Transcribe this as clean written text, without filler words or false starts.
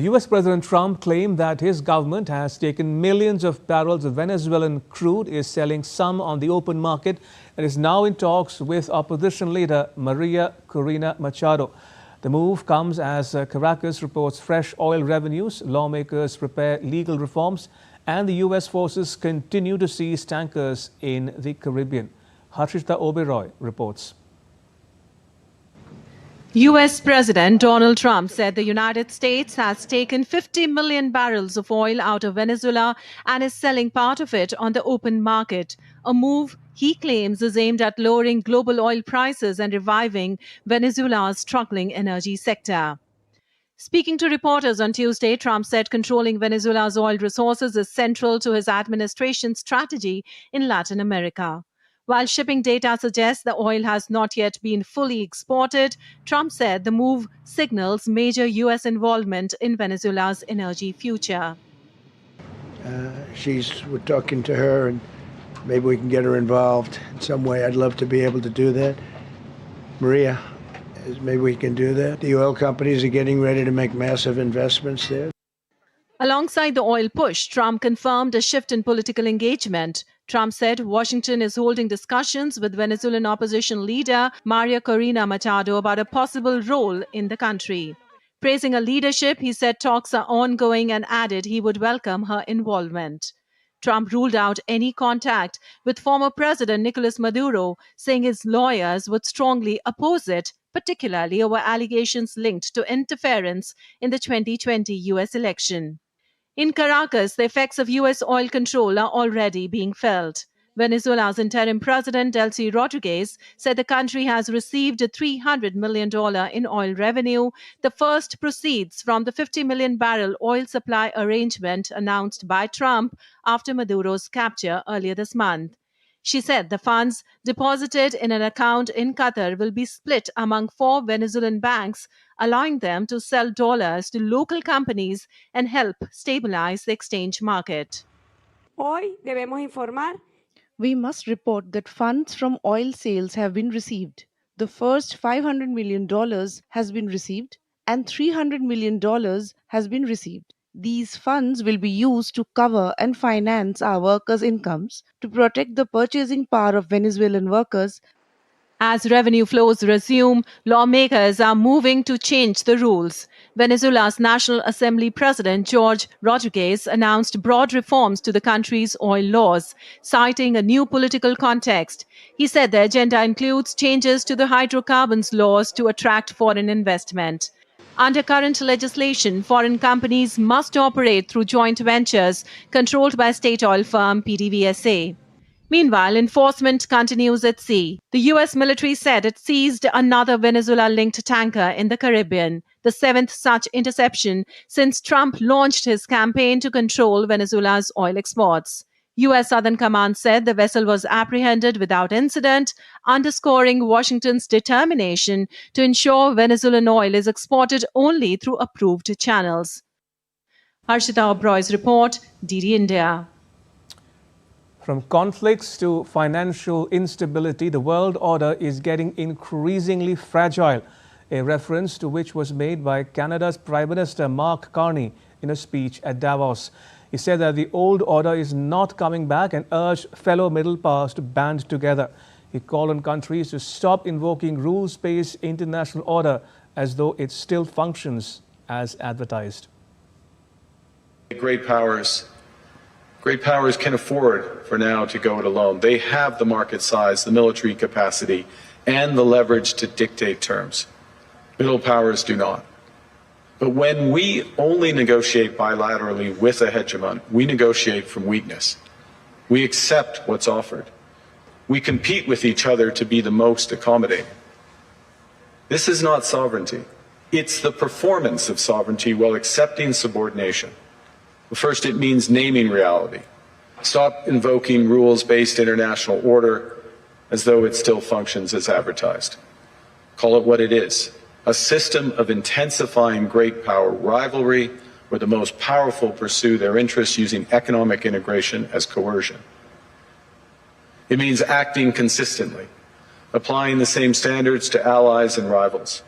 U.S. President Trump claimed that his government has taken millions of barrels of Venezuelan crude, is selling some on the open market, and is now in talks with opposition leader Maria Corina Machado. The move comes as Caracas reports fresh oil revenues, lawmakers prepare legal reforms, and the U.S. forces continue to seize tankers in the Caribbean. Harshita Oberoi reports. U.S. President Donald Trump said the United States has taken 50 million barrels of oil out of Venezuela and is selling part of it on the open market, a move he claims is aimed at lowering global oil prices and reviving Venezuela's struggling energy sector. Speaking to reporters on Tuesday, Trump said controlling Venezuela's oil resources is central to his administration's strategy in Latin America. While shipping data suggests the oil has not yet been fully exported, Trump said the move signals major U.S. involvement in Venezuela's energy future. We're talking to her, and maybe we can get her involved in some way. I'd love to be able to do that. Maria, maybe we can do that. The oil companies are getting ready to make massive investments there. Alongside the oil push, Trump confirmed a shift in political engagement. Trump said Washington is holding discussions with Venezuelan opposition leader Maria Corina Machado about a possible role in the country. Praising her leadership, he said talks are ongoing and added he would welcome her involvement. Trump ruled out any contact with former President Nicolas Maduro, saying his lawyers would strongly oppose it, particularly over allegations linked to interference in the 2020 U.S. election. In Caracas, the effects of U.S. oil control are already being felt. Venezuela's interim president, Delcy Rodriguez, said the country has received $300 million in oil revenue, the first proceeds from the 50 million barrel oil supply arrangement announced by Trump after Maduro's capture earlier this month. She said the funds deposited in an account in Qatar will be split among 4 Venezuelan banks, allowing them to sell dollars to local companies and help stabilize the exchange market. We must report that funds from oil sales have been received. The first $500 million has been received and $300 million has been received. These funds will be used to cover and finance our workers' incomes, to protect the purchasing power of Venezuelan workers. As revenue flows resume, lawmakers are moving to change the rules. Venezuela's National Assembly President George Rodriguez announced broad reforms to the country's oil laws, citing a new political context. He said the agenda includes changes to the hydrocarbons laws to attract foreign investment. Under current legislation, foreign companies must operate through joint ventures controlled by state oil firm PDVSA. Meanwhile, enforcement continues at sea. The U.S. military said it seized another Venezuela-linked tanker in the Caribbean, the 7th such interception since Trump launched his campaign to control Venezuela's oil exports. U.S. Southern Command said the vessel was apprehended without incident, underscoring Washington's determination to ensure Venezuelan oil is exported only through approved channels. Harshita Oberoi's report, DD India. From conflicts to financial instability, the world order is getting increasingly fragile, a reference to which was made by Canada's Prime Minister Mark Carney in a speech at Davos. He said that the old order is not coming back and urged fellow middle powers to band together. He called on countries to stop invoking rules-based international order as though it still functions as advertised. Great powers can afford for now to go it alone. They have the market size, the military capacity, and the leverage to dictate terms. Middle powers do not. But when we only negotiate bilaterally with a hegemon, we negotiate from weakness. We accept what's offered. We compete with each other to be the most accommodating. This is not sovereignty. It's the performance of sovereignty while accepting subordination. First, it means naming reality. Stop invoking rules-based international order as though it still functions as advertised. Call it what it is. A system of intensifying great power rivalry where the most powerful pursue their interests using economic integration as coercion. It means acting consistently, applying the same standards to allies and rivals,